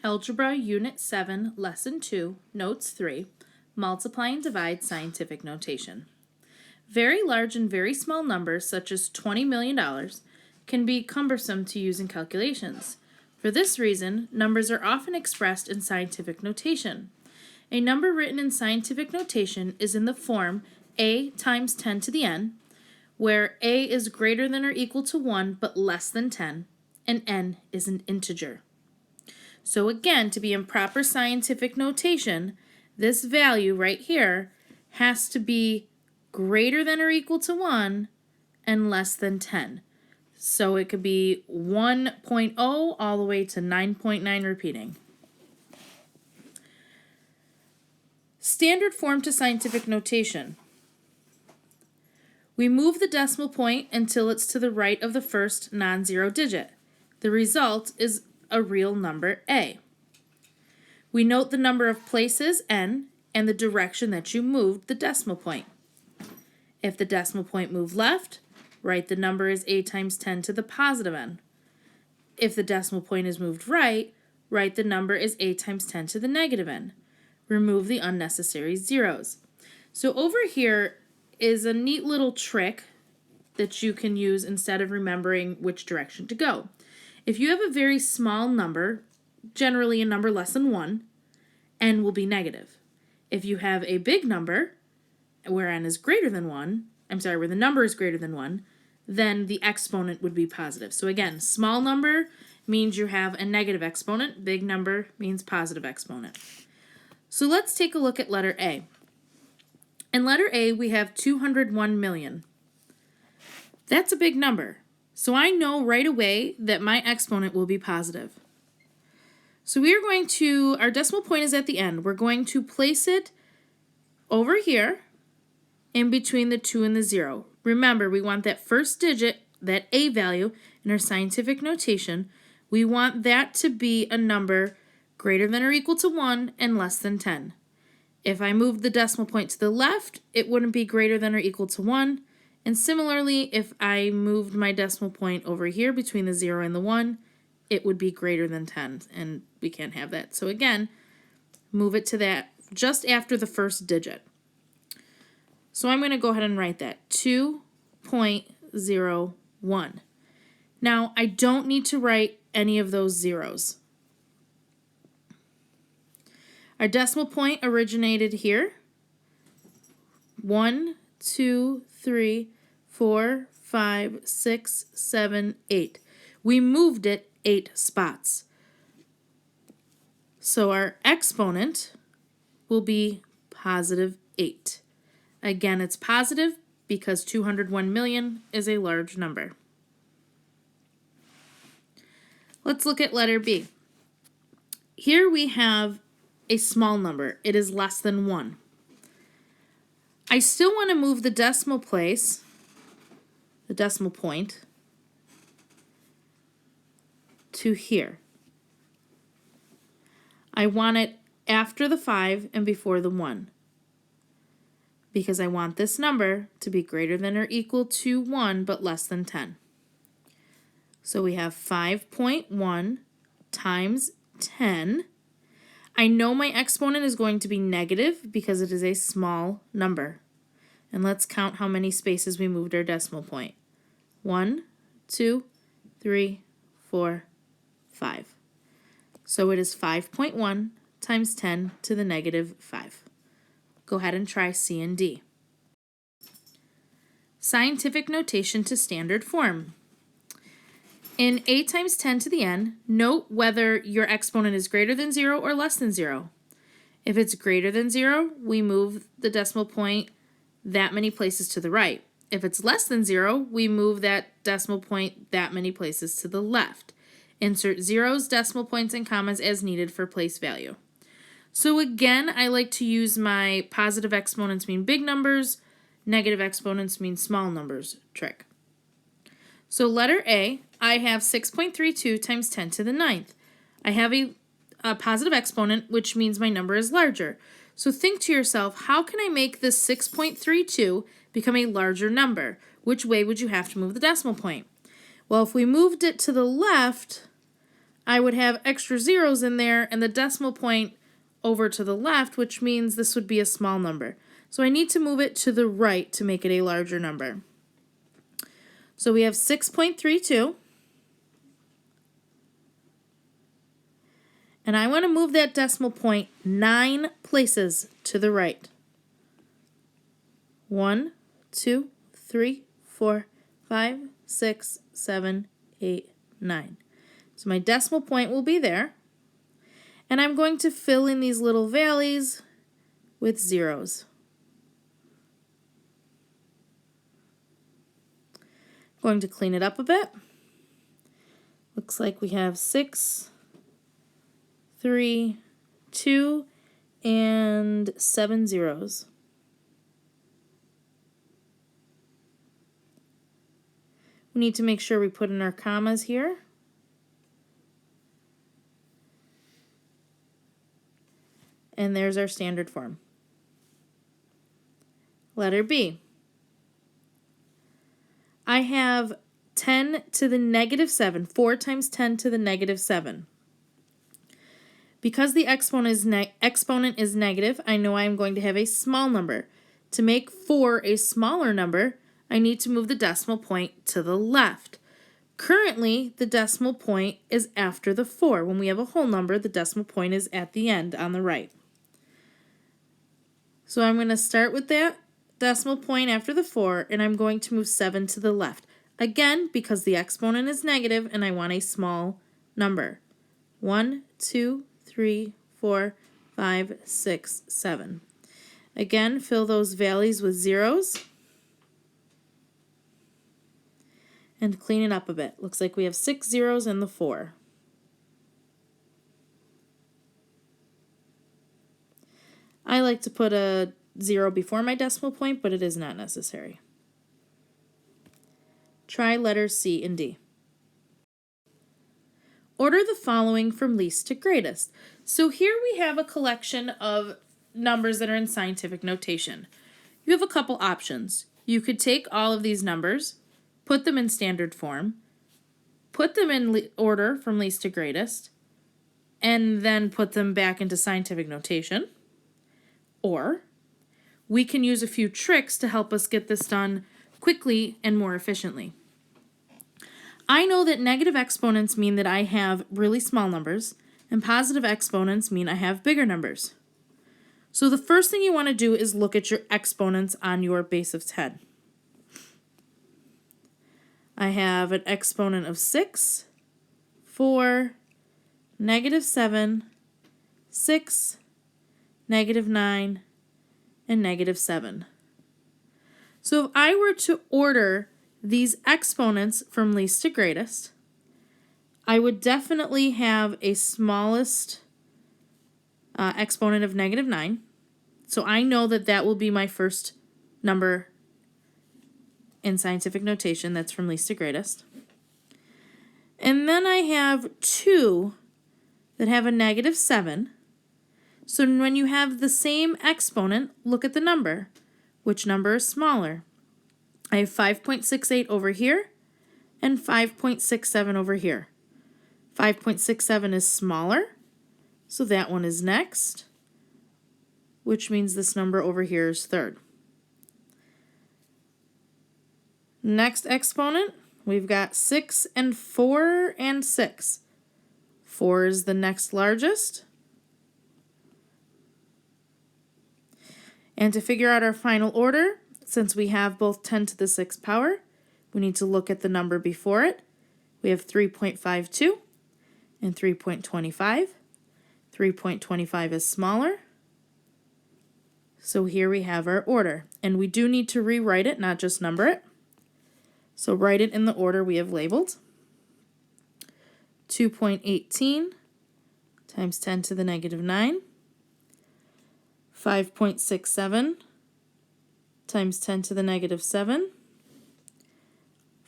Algebra Unit 7, Lesson 2, Notes 3, Multiply and Divide Scientific Notation. Very large and very small numbers, such as $20 million, can be cumbersome to use in calculations. For this reason, numbers are often expressed in scientific notation. A number written in scientific notation is in the form a times 10 to the n, where a is greater than or equal to 1 but less than 10, and n is an integer. So again, to be in proper scientific notation, this value right here has to be greater than or equal to 1 and less than 10. So it could be 1.0 all the way to 9.9 repeating. Standard form to scientific notation. We move the decimal point until it's to the right of the first non-zero digit. The result is a real number a. We note the number of places n and the direction that you moved the decimal point. If the decimal point moved left, write the number as a times 10 to the positive n. If the decimal point is moved right, write the number as a times 10 to the negative n. Remove the unnecessary zeros. So over here is a neat little trick that you can use instead of remembering which direction to go. If you have a very small number, generally a number less than 1, n will be negative. If you have a big number, where n is greater than 1, where the number is greater than 1, then the exponent would be positive. So again, small number means you have a negative exponent, big number means positive exponent. So let's take a look at letter A. In letter A, we have 201 million. That's a big number. So I know right away that my exponent will be positive. So we are going to, our decimal point is at the end. We're going to place it over here in between the 2 and the 0. Remember, we want that first digit, that a value, in our scientific notation, we want that to be a number greater than or equal to 1 and less than 10. If I moved the decimal point to the left, it wouldn't be greater than or equal to 1. And similarly, if I moved my decimal point over here between the 0 and the 1, it would be greater than 10, and we can't have that. So again, move it to that just after the first digit. So I'm going to go ahead and write that, 2.01. Now, I don't need to write any of those zeros. Our decimal point originated here. 1, 2, 3, 4, 5, 6, 7, 8. We moved it 8 spots. So our exponent will be positive 8. Again, it's positive because 201 million is a large number. Let's look at letter B. Here we have a small number. It is less than 1. I still want to move the decimal place, the decimal point, to here. I want it after the 5 and before the 1 because I want this number to be greater than or equal to 1 but less than 10. So we have 5.1 times 10. I know my exponent is going to be negative because it is a small number. And let's count how many spaces we moved our decimal point. 1, 2, 3, 4, 5. So it is 5.1 times 10 to the negative 5. Go ahead and try C and D. Scientific notation to standard form. In a times 10 to the n, note whether your exponent is greater than 0 or less than 0. If it's greater than 0, we move the decimal point that many places to the right. If it's less than 0, we move that decimal point that many places to the left. Insert zeros, decimal points, and commas as needed for place value. So again, I like to use my positive exponents mean big numbers, negative exponents mean small numbers trick. So letter A, I have 6.32 times 10 to the 9th. I have a positive exponent, which means my number is larger. So think to yourself, how can I make this 6.32 become a larger number? Which way would you have to move the decimal point? Well, if we moved it to the left, I would have extra zeros in there and the decimal point over to the left, which means this would be a small number. So I need to move it to the right to make it a larger number. So we have 6.32. And I want to move that decimal point 9 places to the right. 1, 2, 3, 4, 5, 6, 7, 8, 9. So my decimal point will be there. And I'm going to fill in these little valleys with zeros. Going to clean it up a bit. Looks like we have 6, 3, 2, and 7 zeros. We need to make sure we put in our commas here. And there's our standard form. Letter B. I have 10 to the negative 7. 4 times 10 to the negative 7. Because the exponent is negative, I know I'm going to have a small number. To make 4 a smaller number, I need to move the decimal point to the left. Currently, the decimal point is after the 4. When we have a whole number, the decimal point is at the end on the right. So I'm going to start with that decimal point after the 4, and I'm going to move 7 to the left. Again, because the exponent is negative and I want a small number. 1, 2, 3, 4, 5, 6, 7. Again, fill those valleys with zeros. And clean it up a bit. Looks like we have 6 zeros in the 4. I like to put a 0 before my decimal point, but it is not necessary. Try letters C and D. Order the following from least to greatest. So here we have a collection of numbers that are in scientific notation. You have a couple options. You could take all of these numbers, put them in standard form, put them in order from least to greatest, and then put them back into scientific notation. Or we can use a few tricks to help us get this done quickly and more efficiently. I know that negative exponents mean that I have really small numbers, and positive exponents mean I have bigger numbers. So the first thing you want to do is look at your exponents on your base of 10. I have an exponent of 6, 4, negative 7, 6, negative 9, and negative 7. So if I were to order these exponents from least to greatest, I would definitely have a smallest exponent of negative 9. So I know that that will be my first number in scientific notation. That's from least to greatest. And then I have 2 that have a negative 7. So when you have the same exponent, look at the number. Which number is smaller? I have 5.68 over here and 5.67 over here. 5.67 is smaller, so that one is next, which means this number over here is third. Next exponent, we've got 6 and 4 and 6. 4 is the next largest. And to figure out our final order, since we have both 10 to the 6th power, we need to look at the number before it. We have 3.52 and 3.25. 3.25 is smaller. So here we have our order. And we do need to rewrite it, not just number it. So write it in the order we have labeled. 2.18 times 10 to the negative 9. 5.67 times 10 to the negative 7.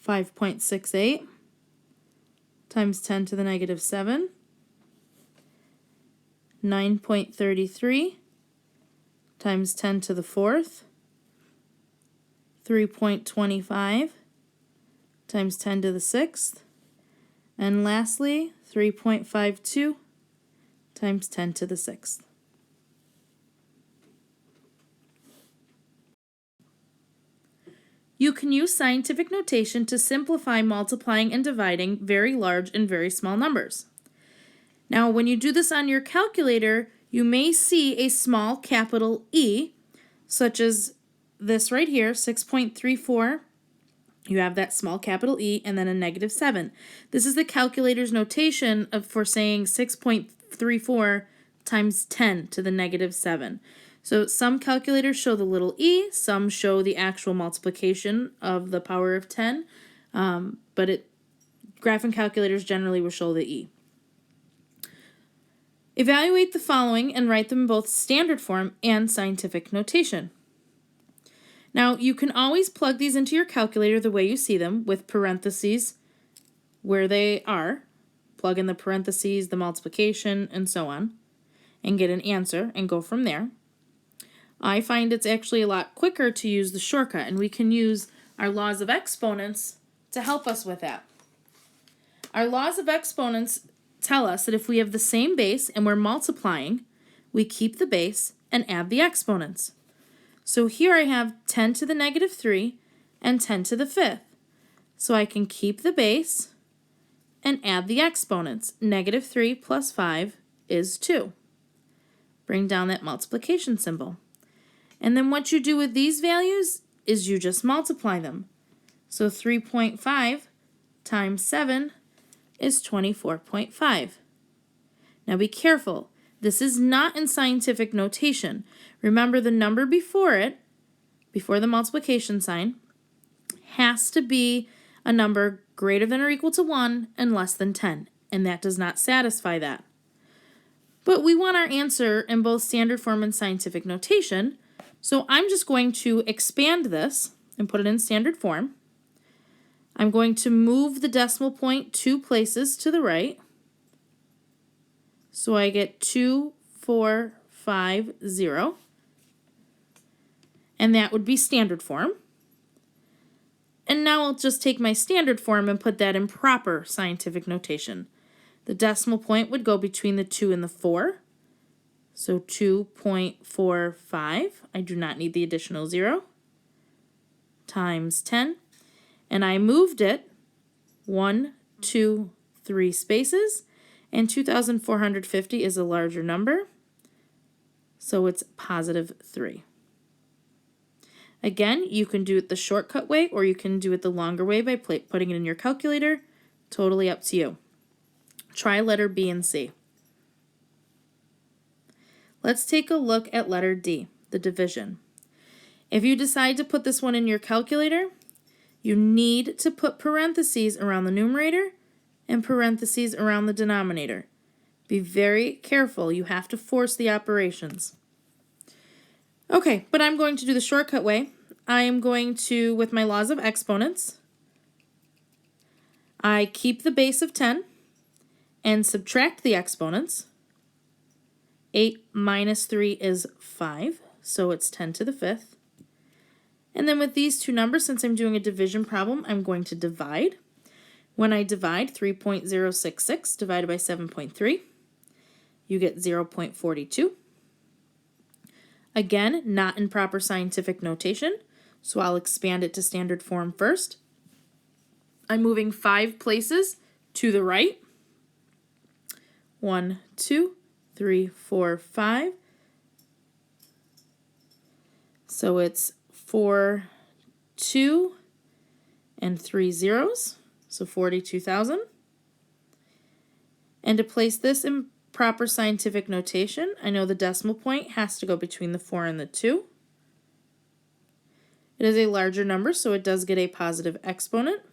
5.68 times 10 to the negative 7. 9.33 times 10 to the 4th. 3.25 times 10 to the 6th. And lastly, 3.52 times 10 to the 6th. You can use scientific notation to simplify multiplying and dividing very large and very small numbers. Now, when you do this on your calculator, you may see a small capital E, such as this right here, 6.34. You have that small capital E and then a -7. This is the calculator's notation for saying 6.34 times 10 to the -7. So some calculators show the little e, some show the actual multiplication of the power of 10, but graphing calculators generally will show the e. Evaluate the following and write them in both standard form and scientific notation. Now, you can always plug these into your calculator the way you see them, with parentheses where they are. Plug in the parentheses, the multiplication, and so on, and get an answer and go from there. I find it's actually a lot quicker to use the shortcut, and we can use our laws of exponents to help us with that. Our laws of exponents tell us that if we have the same base and we're multiplying, we keep the base and add the exponents. So here I have 10 to the -3 and 10 to the 5th. So I can keep the base and add the exponents. -3 plus 5 is 2. Bring down that multiplication symbol. And then what you do with these values is you just multiply them. So 3.5 times 7 is 24.5. Now be careful. This is not in scientific notation. Remember, the number before it, before the multiplication sign, has to be a number greater than or equal to 1 and less than 10, and that does not satisfy that. But we want our answer in both standard form and scientific notation, so I'm just going to expand this and put it in standard form. I'm going to move the decimal point 2 places to the right. So I get 2450. And that would be standard form. And now I'll just take my standard form and put that in proper scientific notation. The decimal point would go between the 2 and the 4. So 2.45, I do not need the additional 0, times 10. And I moved it 1, 2, 3 spaces, and 2,450 is a larger number, so it's +3. Again, you can do it the shortcut way, or you can do it the longer way by putting it in your calculator. Totally up to you. Try letter B and C. Let's take a look at letter D, the division. If you decide to put this one in your calculator, you need to put parentheses around the numerator and parentheses around the denominator. Be very careful. You have to force the operations. Okay, but I'm going to do the shortcut way. I am going to, with my laws of exponents, I keep the base of 10 and subtract the exponents. 8 minus 3 is 5, so it's 10 to the 5th. And then with these two numbers, since I'm doing a division problem, I'm going to divide. When I divide 3.066 divided by 7.3, you get 0.42. Again, not in proper scientific notation, so I'll expand it to standard form first. I'm moving 5 places to the right. 1, 2, 3, 4, 5. So it's 4, 2, and 3 zeros, so 42,000. And to place this in proper scientific notation, I know the decimal point has to go between the 4 and the 2. It is a larger number, so it does get a positive exponent.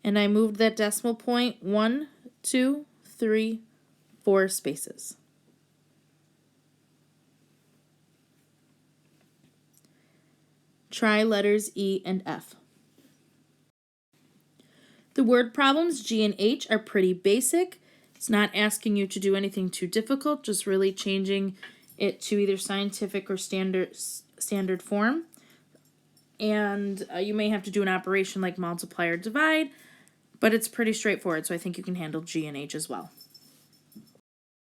And I moved that decimal point 1, 2, 3, 4 spaces. Try letters E and F. The word problems G and H are pretty basic. It's not asking you to do anything too difficult, just really changing it to either scientific or standard form. And you may have to do an operation like multiply or divide, But it's pretty straightforward, so I think you can handle G and H as well.